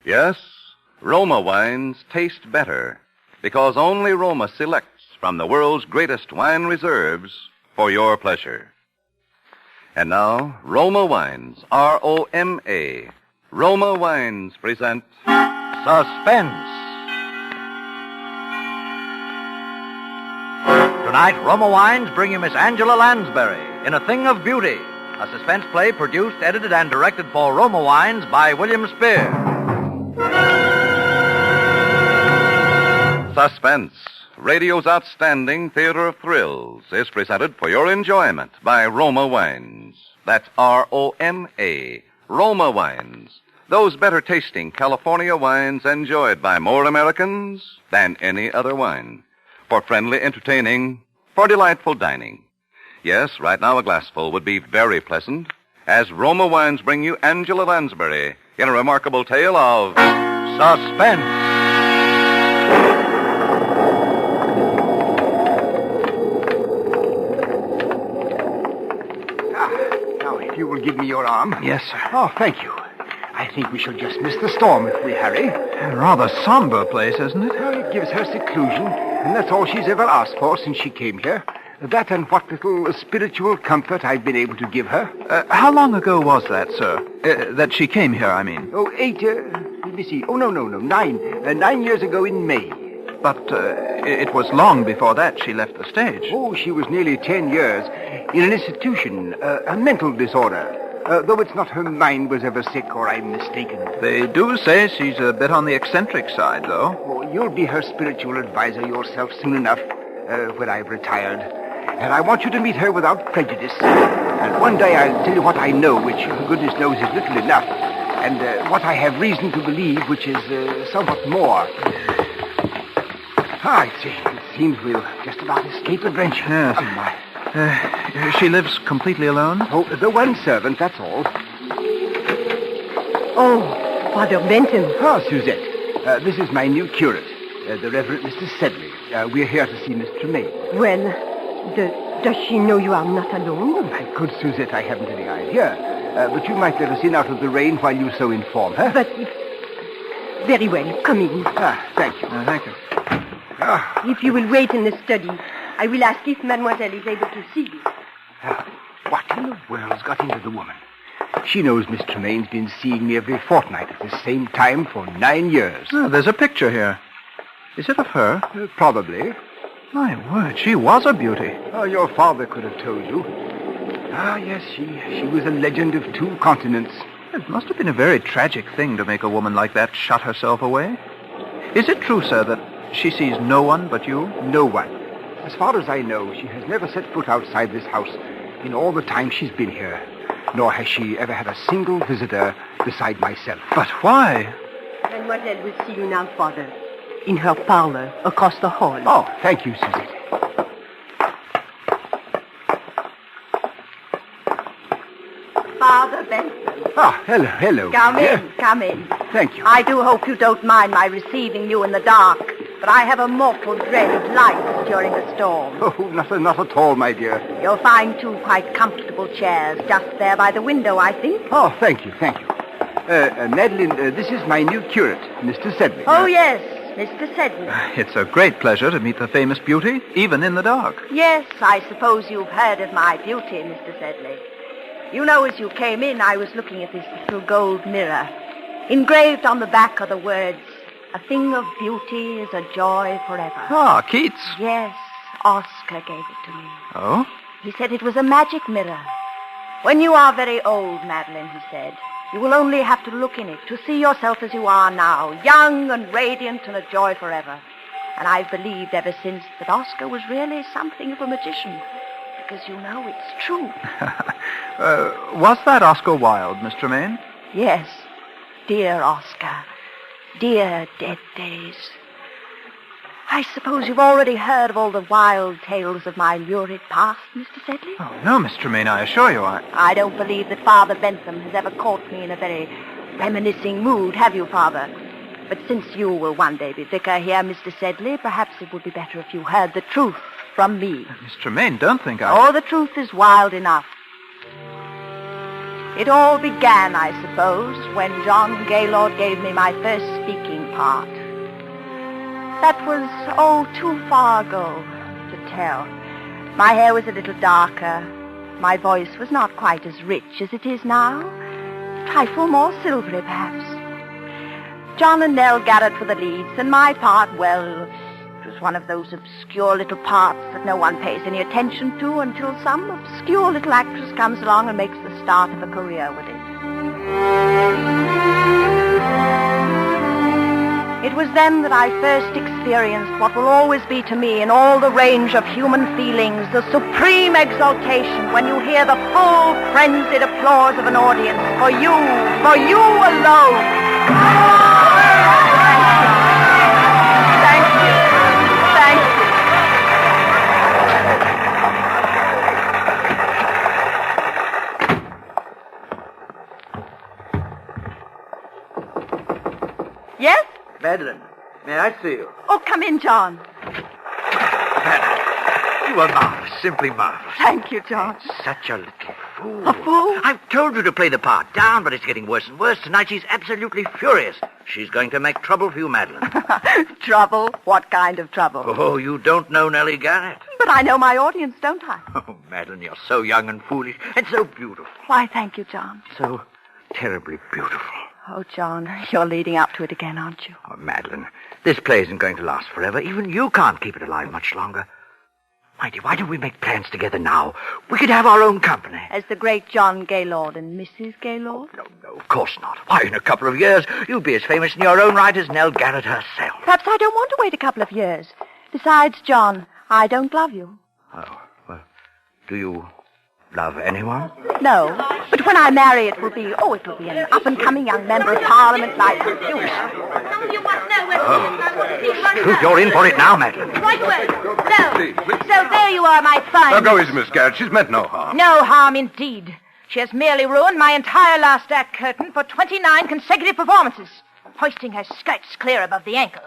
Yes, Roma wines taste better because only Roma selects from the world's greatest wine reserves for your pleasure. And now, Roma Wines, R-O-M-A. Roma Wines present Suspense. Tonight, Roma Wines bring you Miss Angela Lansbury in A Thing of Beauty, a suspense play produced, edited, and directed for Roma Wines by William Spear. Suspense, radio's outstanding theater of thrills, is presented for your enjoyment by Roma Wines. That's R-O-M-A, Roma Wines. Those better-tasting California wines enjoyed by more Americans than any other wine. For friendly entertaining, for delightful dining. Yes, right now a glassful would be very pleasant, as Roma Wines bring you Angela Lansbury in a remarkable tale of suspense. Now, if you will give me your arm. Yes, sir. Oh, thank you. I think we shall just miss the storm if we hurry. A rather somber place, isn't it? Well, it gives her seclusion, and that's all she's ever asked for since she came here. That and what little spiritual comfort I've been able to give her. How long ago was that, sir? That she came here, I mean. Oh, let me see. Oh, no, 9. 9 years ago in May. But it was long before that she left the stage. Oh, she was nearly 10 years in an institution, a mental disorder. Though it's not her mind was ever sick or I'm mistaken. They do say she's a bit on the eccentric side, though. Oh, you'll be her spiritual advisor yourself soon enough, when I've retired. And I want you to meet her without prejudice. And one day I'll tell you what I know, which goodness knows is little enough, and what I have reason to believe, which is somewhat more. It seems we'll just about escape adventure. Yes. Oh, my. She lives completely alone? Oh, the one servant, that's all. Oh, Father Benton. Ah, Suzette. This is my new curate, the Reverend Mr. Sedley. We're here to see Miss Tremaine. Well, does she know you are not alone? Oh, my good Suzette, I haven't any idea. But you might let us in out of the rain while you so inform her. But very well. Come in. Thank you. Thank you. If you will wait in the study, I will ask if Mademoiselle is able to see you. What in the world's got into the woman? She knows Miss Tremaine's been seeing me every fortnight at the same time for 9 years. Oh, there's a picture here. Is it of her? Probably. My word, she was a beauty. Oh, your father could have told you. Yes, she was a legend of 2 continents. It must have been a very tragic thing to make a woman like that shut herself away. Is it true, sir, that she sees no one but you? No one. As far as I know, she has never set foot outside this house in all the time she's been here. Nor has she ever had a single visitor beside myself. But why? Mademoiselle will see you now, Father. In her parlor, across the hall. Oh, thank you, Suzette. Father Benton. Hello. Come in. Thank you. I do hope you don't mind my receiving you in the dark, but I have a mortal dread of light during a storm. Oh, not at all, my dear. You'll find 2 quite comfortable chairs just there by the window, I think. Oh, thank you. Madeline, this is my new curate, Mr. Sedley. Oh, yes, Mr. Sedley. It's a great pleasure to meet the famous beauty, even in the dark. Yes, I suppose you've heard of my beauty, Mr. Sedley. You know, as you came in, I was looking at this little gold mirror. Engraved on the back are the words, "A thing of beauty is a joy forever." Keats. Yes, Oscar gave it to me. Oh? He said it was a magic mirror. When you are very old, Madeline, he said, you will only have to look in it to see yourself as you are now, young and radiant and a joy forever. And I've believed ever since that Oscar was really something of a magician. Because you know it's true. Was that Oscar Wilde, Miss Tremaine? Yes, dear Oscar. Dear dead days. I suppose you've already heard of all the wild tales of my lurid past, Mr. Sedley? Oh, no, Miss Tremaine, I assure you I don't believe that Father Bentham has ever caught me in a very reminiscing mood, have you, Father? But since you will one day be vicar here, Mr. Sedley, perhaps it would be better if you heard the truth from me. Miss Tremaine, don't think Oh, the truth is wild enough. It all began, I suppose, when John Gaylord gave me my first speaking part. That was, too far ago to tell. My hair was a little darker. My voice was not quite as rich as it is now. A trifle more silvery, perhaps. John and Nell Garrett were the leads, and my part, well, it was one of those obscure little parts that no one pays any attention to until some obscure little actress comes along and makes the start of a career with it. It was then that I first experienced what will always be to me in all the range of human feelings, the supreme exultation when you hear the full, frenzied applause of an audience for you alone. Thank you. Thank you. Yes? Madeline, may I see you? Oh, come in, John. Madeline, you are marvelous, simply marvelous. Thank you, John. Such a little fool. A fool? I've told you to play the part down, but it's getting worse and worse. Tonight she's absolutely furious. She's going to make trouble for you, Madeline. Trouble? What kind of trouble? Oh, you don't know Nellie Garrett. But I know my audience, don't I? Oh, Madeline, you're so young and foolish and so beautiful. Why, thank you, John. So terribly beautiful. Oh, John, you're leading up to it again, aren't you? Oh, Madeline, this play isn't going to last forever. Even you can't keep it alive much longer. My dear, why don't we make plans together now? We could have our own company. As the great John Gaylord and Mrs. Gaylord? No, of course not. Why, in a couple of years, you'll be as famous in your own right as Nell Garrett herself. Perhaps I don't want to wait a couple of years. Besides, John, I don't love you. Oh, well, do you love anyone? No, but when I marry, it will be an up-and-coming young member of Parliament like you. You're in for it now, Madeline. Right away. So there you are, my fine. Now go easy, Miss Garrett. She's meant no harm. No harm indeed. She has merely ruined my entire last act curtain for 29 consecutive performances, hoisting her skirts clear above the ankle,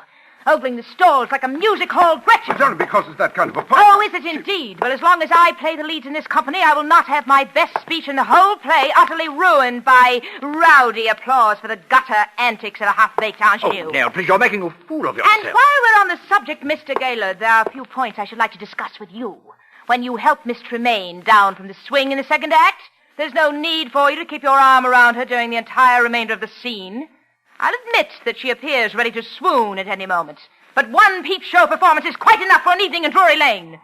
ogling the stalls like a music hall Gretchen. It's only because it's that kind of a part. Oh, is it indeed? Well, as long as I play the leads in this company, I will not have my best speech in the whole play utterly ruined by rowdy applause for the gutter antics of a half-baked ingenue. Oh, Nell, please, you're making a fool of yourself. And while we're on the subject, Mr. Gaylord, there are a few points I should like to discuss with you. When you help Miss Tremaine down from the swing in the second act, there's no need for you to keep your arm around her during the entire remainder of the scene. I'll admit that she appears ready to swoon at any moment. But one peep show performance is quite enough for an evening in Drury Lane.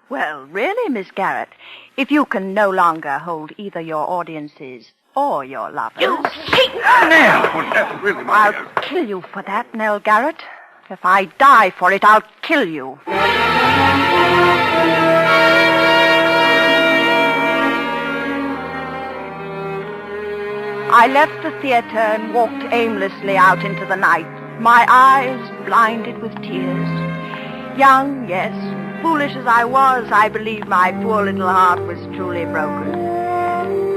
Well, really, Miss Garrett, if you can no longer hold either your audiences or your lovers... You cheat! Nell! Well, that's really my I'll kill you for that, Nell Garrett. If I die for it, I'll kill you. I left the theater and walked aimlessly out into the night, my eyes blinded with tears. Young, yes, foolish as I was, I believe my poor little heart was truly broken.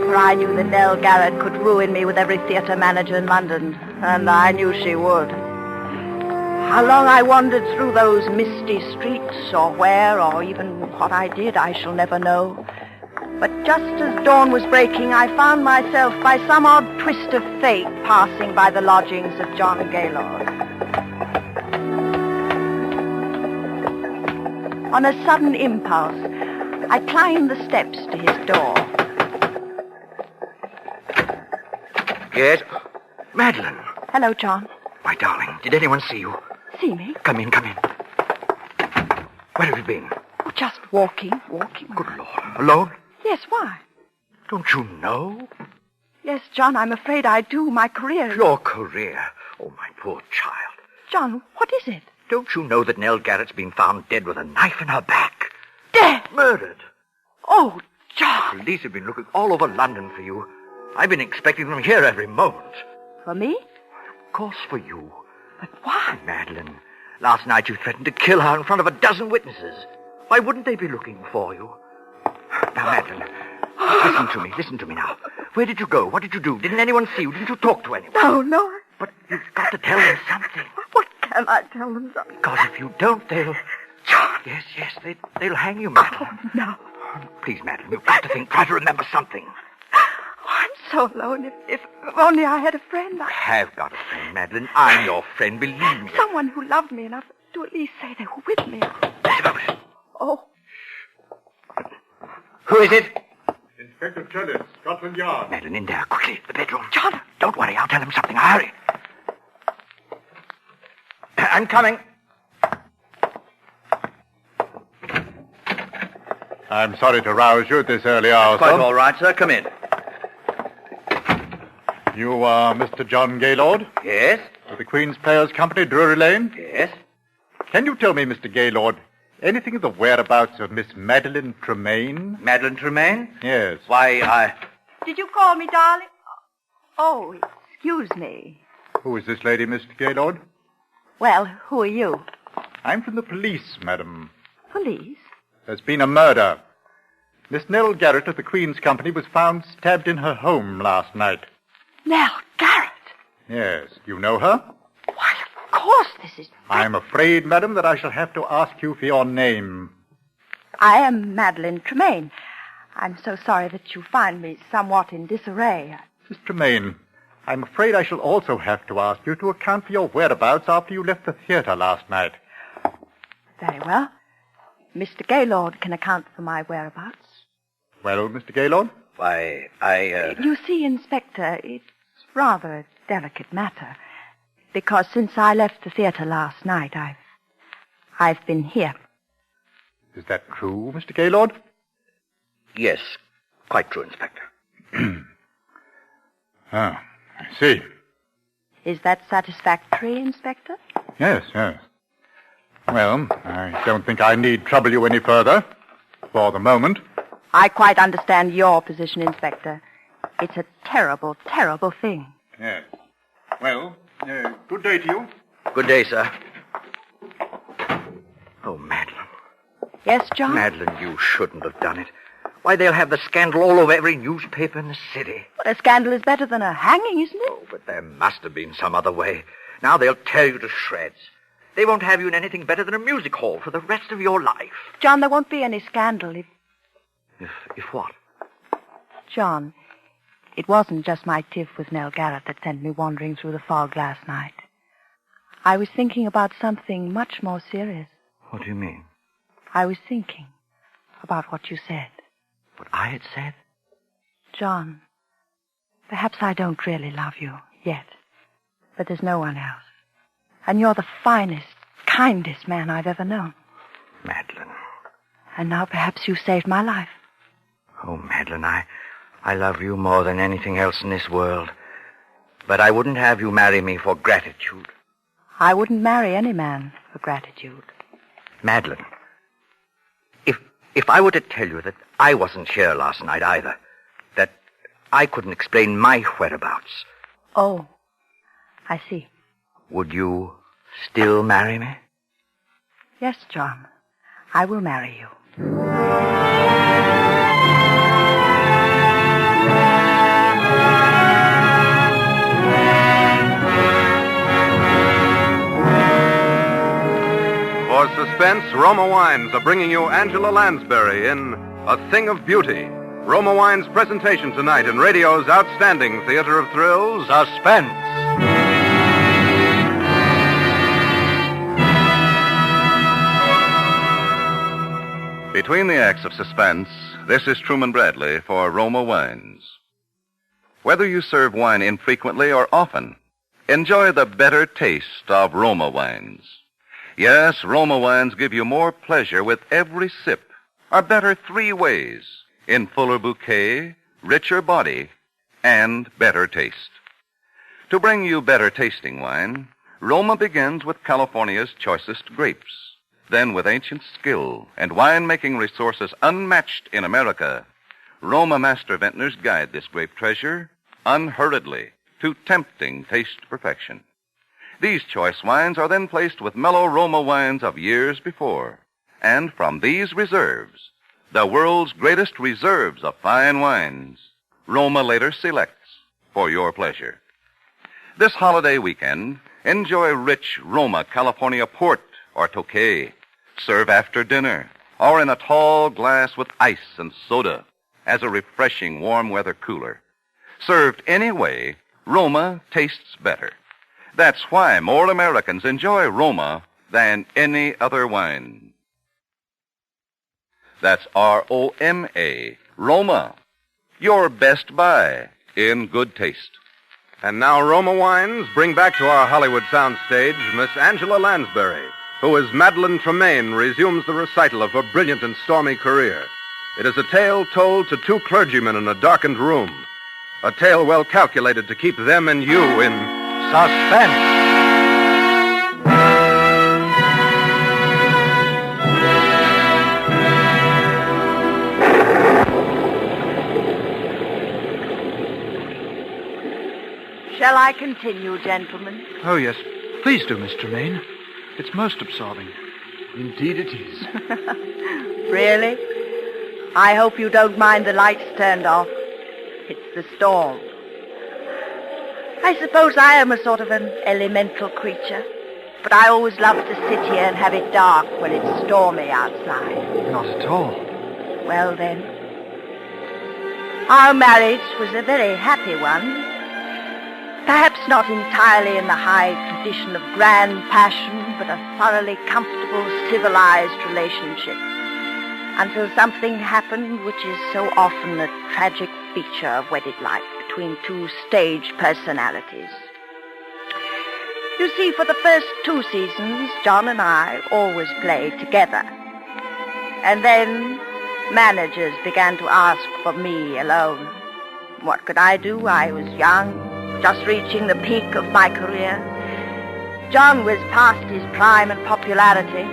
For I knew that Nell Garrett could ruin me with every theater manager in London, and I knew she would. How long I wandered through those misty streets, or where, or even what I did, I shall never know. But just as dawn was breaking, I found myself, by some odd twist of fate, passing by the lodgings of John Gaylord. On a sudden impulse, I climbed the steps to his door. Yes? Madeline. Hello, John. My darling, did anyone see you? See me? Come in. Where have you been? Oh, just walking. Good Lord. Alone? Yes, why? Don't you know? Yes, John, I'm afraid I do. My career... Your career. Oh, my poor child. John, what is it? Don't you know that Nell Garrett's been found dead with a knife in her back? Dead? Murdered. Oh, John. The police have been looking all over London for you. I've been expecting them here every moment. For me? Of course for you. But why? Madeline, last night you threatened to kill her in front of a dozen witnesses. Why wouldn't they be looking for you? Now, Madeline, listen to me now. Where did you go? What did you do? Didn't anyone see you? Didn't you talk to anyone? No. But you've got to tell them something. What can I tell them? Because if you don't, they'll... Yes, they'll hang you, Madeline. Oh, no. Please, Madeline, you've got to think. Try to remember something. Oh, I'm so alone. If only I had a friend. I have got a friend, Madeline. I'm your friend, believe me. Someone who loved me enough to at least say they were with me. Oh. Who is it? Inspector Tullis, Scotland Yard. Madeline, in there, quickly, the bedroom. John, don't worry, I'll tell him something. Hurry. I'm coming. I'm sorry to rouse you at this early hour, Quite sir. all right, sir. Come in. You are Mr. John Gaylord? Yes? Of the Queen's Players Company, Drury Lane? Yes? Can you tell me, Mr. Gaylord, anything of the whereabouts of Miss Madeline Tremaine? Madeline Tremaine? Yes. Why, Did you call me, darling? Oh, excuse me. Who is this lady, Mr. Gaylord? Well, who are you? I'm from the police, madam. Police? There's been a murder. Miss Nell Garrett of the Queen's Company was found stabbed in her home last night. Nell Garrett? Yes. You know her? Why, of course this is... I'm afraid, madam, that I shall have to ask you for your name. I am Madeline Tremaine. I'm so sorry that you find me somewhat in disarray. Miss Tremaine, I'm afraid I shall also have to ask you to account for your whereabouts after you left the theater last night. Very well. Mr. Gaylord can account for my whereabouts. Well, Mr. Gaylord? Why, You see, Inspector, it's rather a delicate matter. Because since I left the theater last night, I've been here. Is that true, Mr. Gaylord? Yes, quite true, Inspector. I see. Is that satisfactory, Inspector? Yes, yes. Well, I don't think I need trouble you any further, for the moment. I quite understand your position, Inspector. It's a terrible, terrible thing. Yes. Well, good day to you. Good day, sir. Oh, Madeline. Yes, John? Madeline, you shouldn't have done it. Why, they'll have the scandal all over every newspaper in the city. Well, a scandal is better than a hanging, isn't it? Oh, but there must have been some other way. Now they'll tear you to shreds. They won't have you in anything better than a music hall for the rest of your life. John, there won't be any scandal if... If what? John, it wasn't just my tiff with Nell Garrett that sent me wandering through the fog last night. I was thinking about something much more serious. What do you mean? I was thinking about what you said. What I had said? John, perhaps I don't really love you yet, but there's no one else. And you're the finest, kindest man I've ever known. Madeline. And now perhaps you saved my life. Oh, Madeline, I love you more than anything else in this world. But I wouldn't have you marry me for gratitude. I wouldn't marry any man for gratitude. Madeline, if I were to tell you that I wasn't here last night either, that I couldn't explain my whereabouts... Oh, I see. Would you still marry me? Yes, John, I will marry you. For suspense, Roma Wines are bringing you Angela Lansbury in A Thing of Beauty. Roma Wines' presentation tonight in radio's outstanding theater of thrills, Suspense. Between the acts of suspense, this is Truman Bradley for Roma Wines. Whether you serve wine infrequently or often, enjoy the better taste of Roma Wines. Yes, Roma Wines give you more pleasure with every sip, or better 3 ways, in fuller bouquet, richer body, and better taste. To bring you better tasting wine, Roma begins with California's choicest grapes. Then, with ancient skill and wine-making resources unmatched in America, Roma master vintners guide this grape treasure unhurriedly to tempting taste perfection. These choice wines are then placed with mellow Roma wines of years before, and from these reserves, the world's greatest reserves of fine wines, Roma later selects for your pleasure. This holiday weekend, enjoy rich Roma California port or Tokay. Serve after dinner or in a tall glass with ice and soda as a refreshing warm weather cooler. Served any way, Roma tastes better. That's why more Americans enjoy Roma than any other wine. That's R-O-M-A, Roma. Your best buy in good taste. And now Roma Wines bring back to our Hollywood soundstage Miss Angela Lansbury, who as Madeline Tremaine resumes the recital of her brilliant and stormy career. It is a tale told to two clergymen in a darkened room. A tale well calculated to keep them and you in suspense. Shall I continue, gentlemen? Oh, yes. Please do, Miss Tremaine. It's most absorbing. Indeed it is. Really? I hope you don't mind the lights turned off. It's the storm. I suppose I am a sort of an elemental creature, but I always love to sit here and have it dark when it's stormy outside. Not at all. Well, then, our marriage was a very happy one. Perhaps not entirely in the high tradition of grand passion, but a thoroughly comfortable, civilized relationship. Until something happened which is so often a tragic feature of wedded life between two stage personalities. You see, for the first 2 seasons, John and I always played together. And then managers began to ask for me alone. What could I do? I was young, just reaching the peak of my career. John was past his prime and popularity,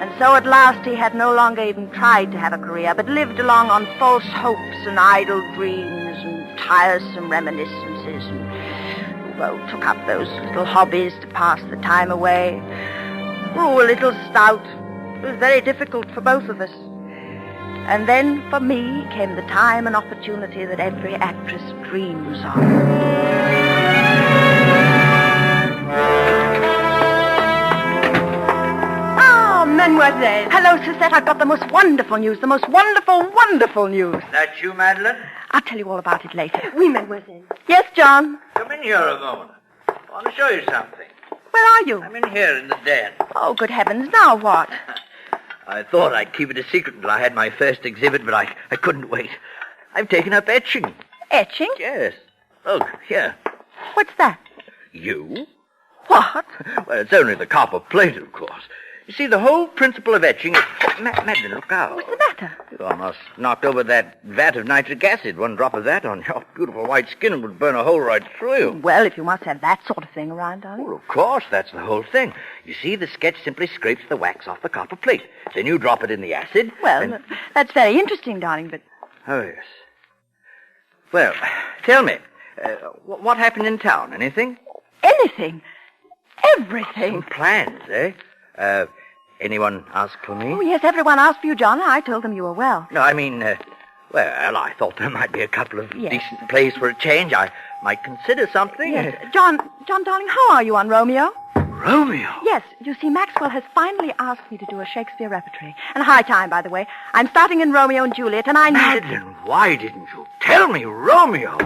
and so at last he had no longer even tried to have a career, but lived along on false hopes and idle dreams and tiresome reminiscences, and, well, took up those little hobbies to pass the time away. Grew a little stout. It was very difficult for both of us. And then, for me, came the time and opportunity that every actress dreams of. Mademoiselle. Hello, Suzette. I've got the most wonderful news. The most wonderful, wonderful news. That you, Madeline? I'll tell you all about it later. Oui, mademoiselle. Yes, John? Come in here a moment. I want to show you something. Where are you? I'm in here in the den. Oh, good heavens. Now what? I thought I'd keep it a secret until I had my first exhibit, but I couldn't wait. I've taken up etching. Etching? Yes. Look, here. What's that? You? What? Well, it's only the copper plate, of course. You see, the whole principle of etching is... Oh, Madeline, look out. What's the matter? You almost knocked over that vat of nitric acid. One drop of that on your beautiful white skin would burn a hole right through you. Well, if you must have that sort of thing around, darling. Well, of course, that's the whole thing. You see, the sketch simply scrapes the wax off the copper plate. Then you drop it in the acid. Well, that's very interesting, darling, but... Oh, yes. Well, tell me, what happened in town? Anything? Anything. Everything. Some plans, eh? Anyone ask for me? Oh, yes, everyone asked for you, John. I told them you were well. No, I mean, well, I thought there might be a couple of decent plays for a change. I might consider something. Yes. John, darling, how are you on Romeo? Romeo? Yes, you see, Maxwell has finally asked me to do a Shakespeare repertory. And high time, by the way. I'm starting in Romeo and Juliet, and I needed... Madeline, why didn't you tell me Romeo?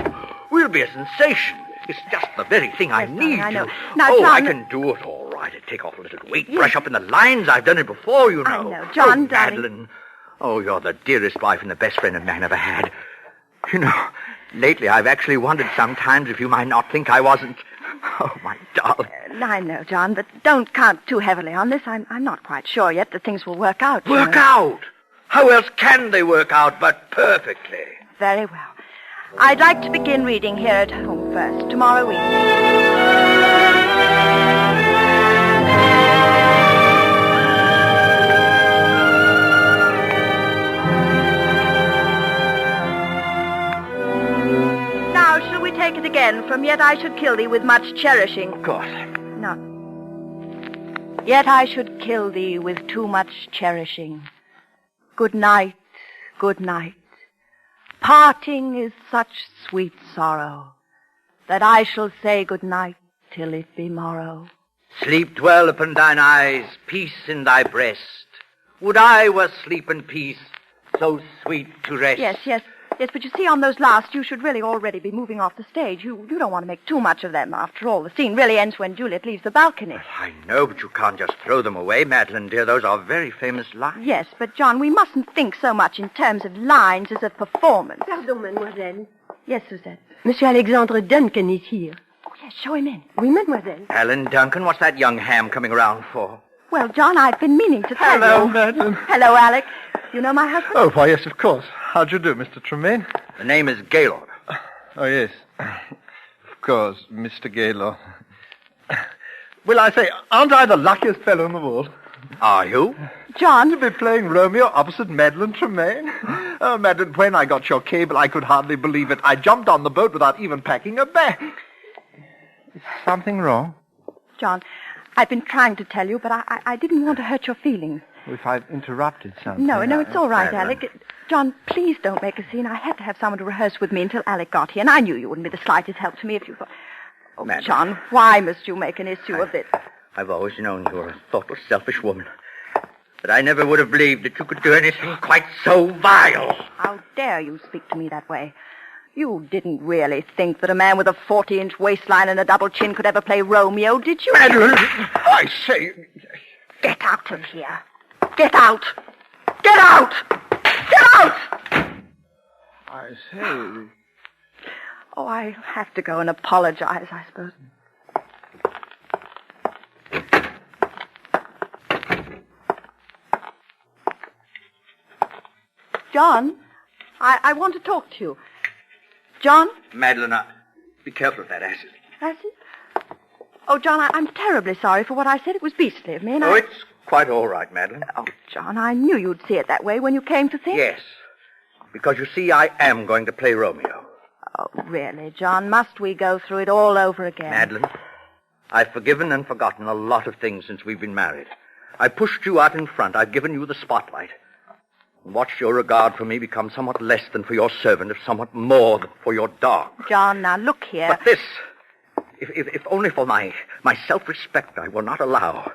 We'll be a sensation. It's just the very thing I need. I know. To... Now, John... I can do it all right. I take off a little weight, brush up in the lines. I've done it before, you know. I know. John, darling. Madeline. Oh, you're the dearest wife and the best friend a man ever had. You know, lately I've actually wondered sometimes if you might not think I wasn't... Oh, my darling. I know, John, but don't count too heavily on this. I'm not quite sure yet that things will work out. Work out? How else can they work out but perfectly? Very well. I'd like to begin reading here at home first, tomorrow evening. Now, shall we take it again from yet I should kill thee with much cherishing? Of course. No. Yet I should kill thee with too much cherishing. Good night, good night. Parting is such sweet sorrow that I shall say good night till it be morrow. Sleep dwell upon thine eyes, peace in thy breast. Would I were sleep and peace, so sweet to rest. Yes. Yes, but you see, on those last, you should really already be moving off the stage. You don't want to make too much of them. After all, the scene really ends when Juliet leaves the balcony. I know, but you can't just throw them away, Madeline, dear. Those are very famous lines. Yes, but, John, we mustn't think so much in terms of lines as of performance. Pardon, mademoiselle. Yes, Suzette. Monsieur Alexandre Duncan is here. Oh, yes, show him in. Oui, mademoiselle. Alan Duncan, what's that young ham coming around for? Well, John, I've been meaning to tell Hello, you. Madeline. Hello, Alec. You know my husband? Oh, why, yes, of course. How do you do, Mr. Tremaine? The name is Gaylord. Oh, yes. Of course, Mr. Gaylord. Well, I say, aren't I the luckiest fellow in the world? Are you? John. To be playing Romeo opposite Madeline Tremaine? Oh, Madeline, when I got your cable, I could hardly believe it. I jumped on the boat without even packing a bag. Is something wrong? John, I've been trying to tell you, but I didn't want to hurt your feelings. If I've interrupted something... No, it's all right, Madeline. Alec. John, please don't make a scene. I had to have someone to rehearse with me until Alec got here, and I knew you wouldn't be the slightest help to me if you thought... Oh, Madeline. John, why must you make an issue of it? I've always known you were a thoughtless, selfish woman. But I never would have believed that you could do anything quite so vile. How dare you speak to me that way? You didn't really think that a man with a 40-inch waistline and a double chin could ever play Romeo, did you? Madeline, I say... Get out of here. Get out! Get out! Get out! I say... Oh, I have to go and apologize, I suppose. John, I want to talk to you. John? Madeline, be careful of that acid. Acid? Oh, John, I'm terribly sorry for what I said. It was beastly of me, and Oh, it's quite all right, Madeline. Oh, John, I knew you'd see it that way when you came to think. Yes, because you see, I am going to play Romeo. Oh, really, John? Must we go through it all over again? Madeline, I've forgiven and forgotten a lot of things since we've been married. I pushed you out in front. I've given you the spotlight. And watched your regard for me become somewhat less than for your servant, if somewhat more than for your dog. John, now look here. But this, if only for my self-respect, I will not allow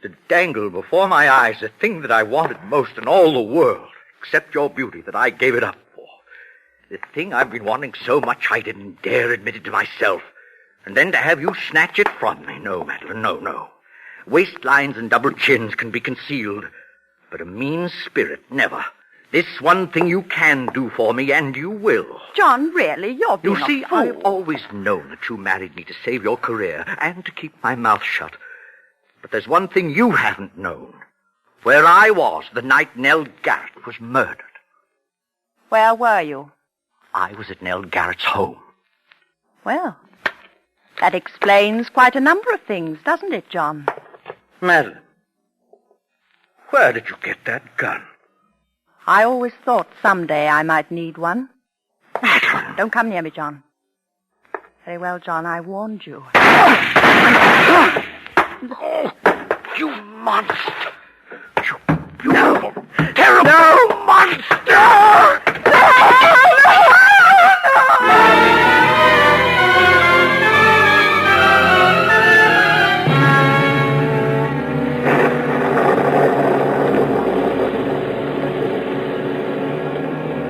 to dangle before my eyes the thing that I wanted most in all the world, except your beauty, that I gave it up for. The thing I've been wanting so much I didn't dare admit it to myself. And then to have you snatch it from me. No, Madeline, no. Waistlines and double chins can be concealed, but a mean spirit, never. This one thing you can do for me, and you will. John, really, you're being You see, a fool. I've always known that you married me to save your career and to keep my mouth shut. But there's one thing you haven't known. Where I was the night Nell Garrett was murdered. Where were you? I was at Nell Garrett's home. Well, that explains quite a number of things, doesn't it, John? Madeline, where did you get that gun? I always thought someday I might need one. Madeline! Don't come near me, John. Very well, John, I warned you. Oh, you monster! You beautiful, terrible monster!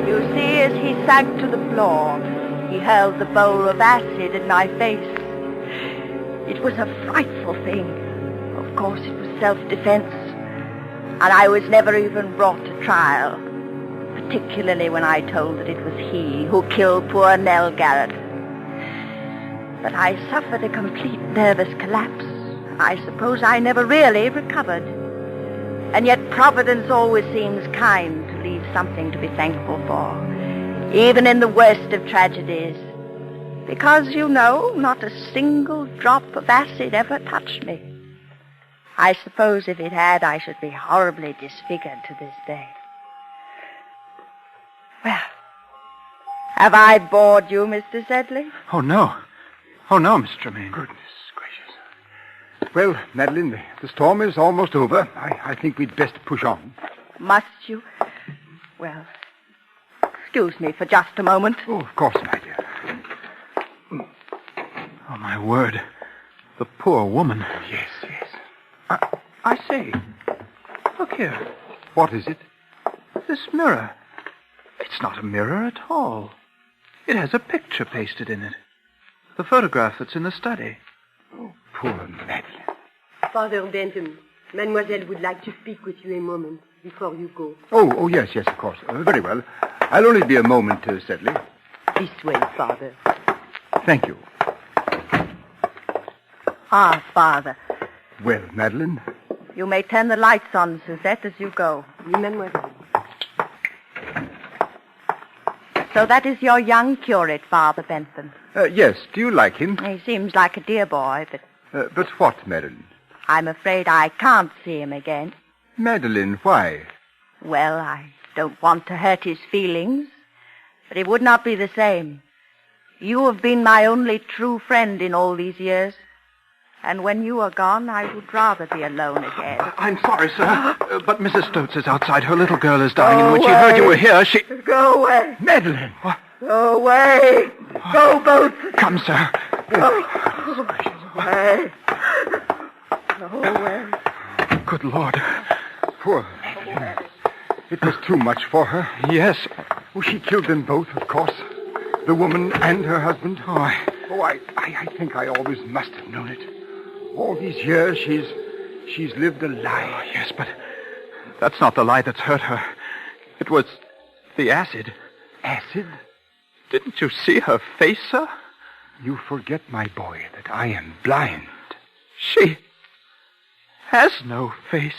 You see, as he sank to the floor, he hurled the bowl of acid in my face. It was a frightful thing. Of course, it was self-defense. And I was never even brought to trial, particularly when I told that it was he who killed poor Nell Garrett. But I suffered a complete nervous collapse. I suppose I never really recovered. And yet Providence always seems kind to leave something to be thankful for, even in the worst of tragedies. Because, you know, not a single drop of acid ever touched me. I suppose if it had, I should be horribly disfigured to this day. Well, have I bored you, Mr. Sedley? Oh, no. Oh, no, Miss Tremaine. Goodness gracious. Well, Madeline, the storm is almost over. I think we'd best push on. Must you? Well, excuse me for just a moment. Oh, of course, my dear. Oh, my word. The poor woman. Yes. I say, look here. What is it? This mirror. It's It's not a mirror at all. It has a picture pasted in it. The photograph that's in the study. Oh, poor Madeline. Father Bentham, Mademoiselle would like to speak with you a moment before you go. Oh, yes, of course. Very well. I'll only be a moment, Sedley. This way, Father. Thank you. Ah, Father. Well, Madeline? You may turn the lights on, Suzette, as you go. Oui, Mademoiselle. So that is your young curate, Father Bentham. Yes. Do you like him? He seems like a dear boy, but But what, Madeline? I'm afraid I can't see him again. Madeline, why? Well, I don't want to hurt his feelings, but it would not be the same. You have been my only true friend in all these years, and when you are gone, I would rather be alone again. I'm sorry, sir, but Mrs. Stotz is outside. Her little girl is dying, and when she heard you were here, she... Go away. Madeline! What? Go away. Go both. Come, sir. Go away. Go away. Good Lord. Poor Madeline. It was too much for her. Yes. Oh, she killed them both, of course. The woman and her husband. I think I always must have known it. All these years, she's lived a lie. Oh, yes, but that's not the lie that's hurt her. It was the acid. Acid? Didn't you see her face, sir? You forget, my boy, that I am blind. She has no face.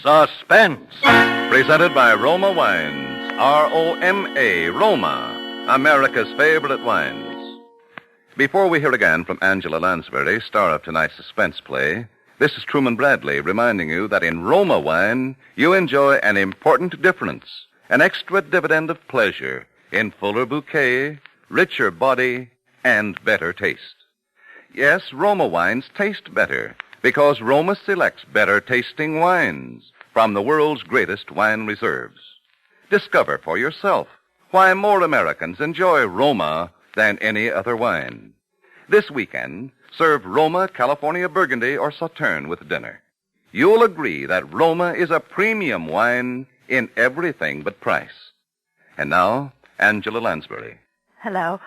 Suspense. Presented by Roma Wines. R-O-M-A, Roma, America's favorite wines. Before we hear again from Angela Lansbury, star of tonight's suspense play, this is Truman Bradley reminding you that in Roma Wine, you enjoy an important difference, an extra dividend of pleasure in fuller bouquet, richer body, and better taste. Yes, Roma wines taste better because Roma selects better tasting wines from the world's greatest wine reserves. Discover for yourself why more Americans enjoy Roma than any other wine. This weekend, serve Roma California Burgundy or Sauterne with dinner. You'll agree that Roma is a premium wine in everything but price. And now, Angela Lansbury. Hello.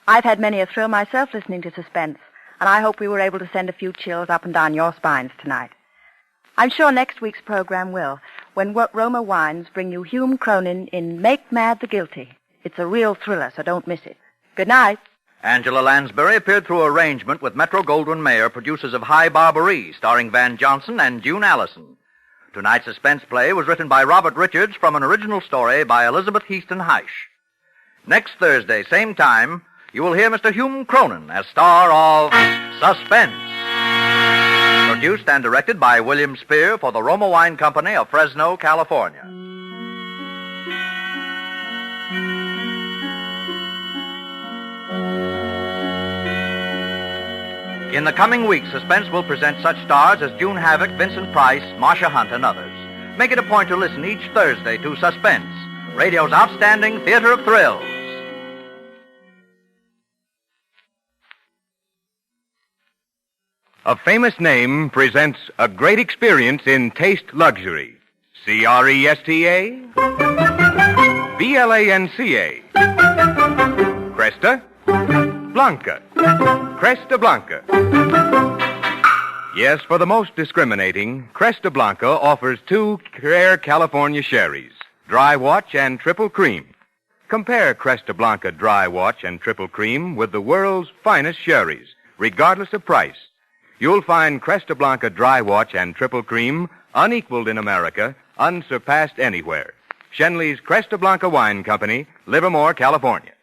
I've had many a thrill myself listening to Suspense, and I hope we were able to send a few chills up and down your spines tonight. I'm sure next week's program will, when Roma Wines bring you Hume Cronin in Make Mad the Guilty. It's a real thriller, so don't miss it. Good night. Angela Lansbury appeared through arrangement with Metro-Goldwyn-Mayer, producers of High Barbaree, starring Van Johnson and June Allison. Tonight's suspense play was written by Robert Richards from an original story by Elizabeth Heaston Heisch. Next Thursday, same time, you will hear Mr. Hume Cronin as star of Suspense. Produced and directed by William Spear for the Roma Wine Company of Fresno, California. In the coming weeks, Suspense will present such stars as June Havoc, Vincent Price, Marcia Hunt, and others. Make it a point to listen each Thursday to Suspense, radio's outstanding theater of thrills. A famous name presents a great experience in taste luxury. C-R-E-S-T-A? B-L-A-N-C-A. Cresta Blanca. Cresta Blanca. Yes, for the most discriminating, Cresta Blanca offers two rare California sherries, Dry Watch and Triple Cream. Compare Cresta Blanca Dry Watch and Triple Cream with the world's finest sherries, regardless of price. You'll find Cresta Blanca Dry Watch and Triple Cream unequaled in America, unsurpassed anywhere. Shenley's Cresta Blanca Wine Company, Livermore, California.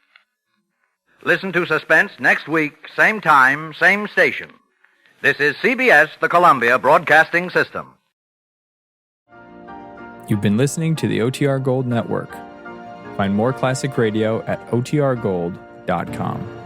Listen to Suspense next week, same time, same station. This is CBS, the Columbia Broadcasting System. You've been listening to the OTR Gold Network. Find more classic radio at otrgold.com.